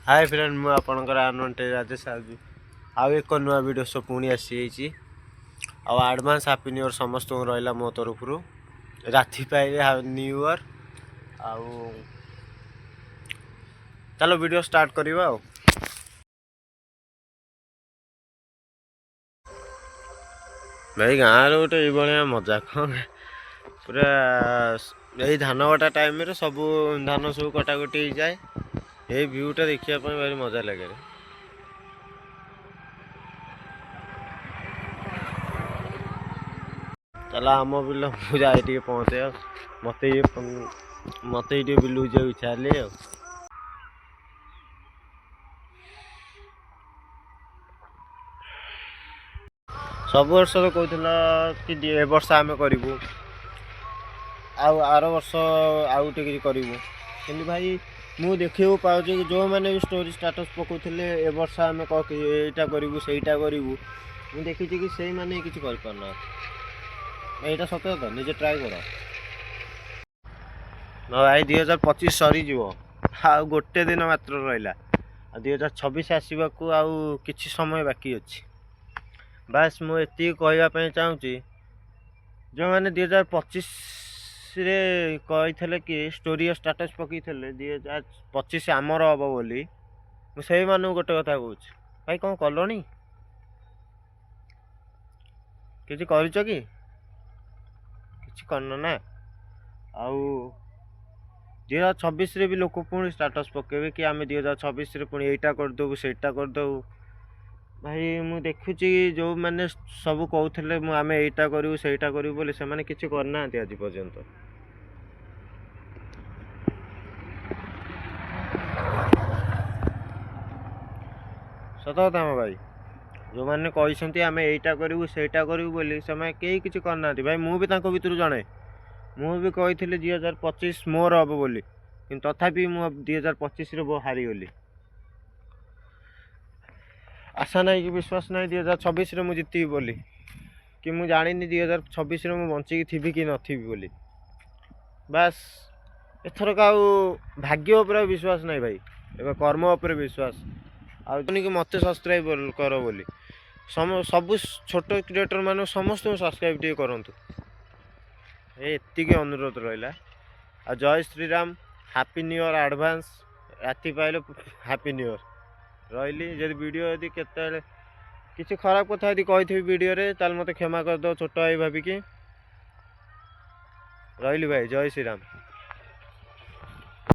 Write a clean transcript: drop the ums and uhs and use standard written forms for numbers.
Hi friend मु आपणकर आनंद राजेश साहू आउ एक नुआ वीडियो सब पुणी आसी आडभांस हापी न्यू इयर समस्त रहा मो तरफ राति पाइले न्यू इयर आउ चलो वीडियो स्टार्ट करवा भाई गाँव गोटे ये मजा कौन पूरा यही धान कटा टाइम सब धान सब कटाकटी जाए ये व्यूटा देखा भारी मजा लगे चला आम बिल मुझे पहुँचे मत ये बिलू जाए इच्छा है सब वर्ष तो कहला कि ए वर्ष आम करूँ आर वर्ष आउ किसी करूँ कि भाई मु देखा पाऊँ कि जो मैंने भी स्टोरी स्टाटस पकाउले ए वर्ष आम यहीटा करूँ सहीटा करूँ मुझे देखी कि से मैंने किसी करना यहाँ सत कथा निजे ट्राए कर भाई 2025 सरीज आ गोटे दिन मात्र रहा 2026 आसवाक आउ किछि समय बाकी अच्छी बास मुझे कहवाई चाहूँगी जो मैंने 2025 कही कि स्टोरी स्टाटस पकई 2025 आमर हम बोली मुझे गोटे कथा कहूँ भाई कौन कलनी किसी कर करना ना आउ 2026 भी लोक पुणी स्टाटस पकेबे कि आम 2026 पुणी यहीटा करदेबू सेटा करदेबू भाई मु देखुची जो मैंने सब कहते आम यहीटा करूँ सहीटा करूँ बोले से मैंने किसी करना आज पर्यंत सत कथा भाई जो मैंने कहते आम यहीटा करूँ सहीटा करूँ बोली से कहीं किसी करना भाई मुझे भर जड़े मुझे कही 2025 मोर हम बोली कि तथापि मु 2025 हारीगली आशा ना कि विश्वास ना 2026 में मुझे जीतबी बोली कि मुझे जानी 2026 में मुझे बंचिकी थी कि नथी बोली बास एथरक आउ भाग्य उपर विश्वास नहीं भाई एवं कर्म उपर विश्वास कि मत सब्सक्राइब कर बोली सब छोट क्रिएटर मान समस्त सब्सक्राइब टे करूँ एतिक अनुरोध रहा आ जय Shriram happy new year advance राति पाइले हैप्पी न्यू इयर रही जब वीडियो यदि केते किसी खराब कथा यदि कही वीडियो रे ताल मत क्षमा कर दो छोट भाई भाविकी रही भाई जय श्रीराम।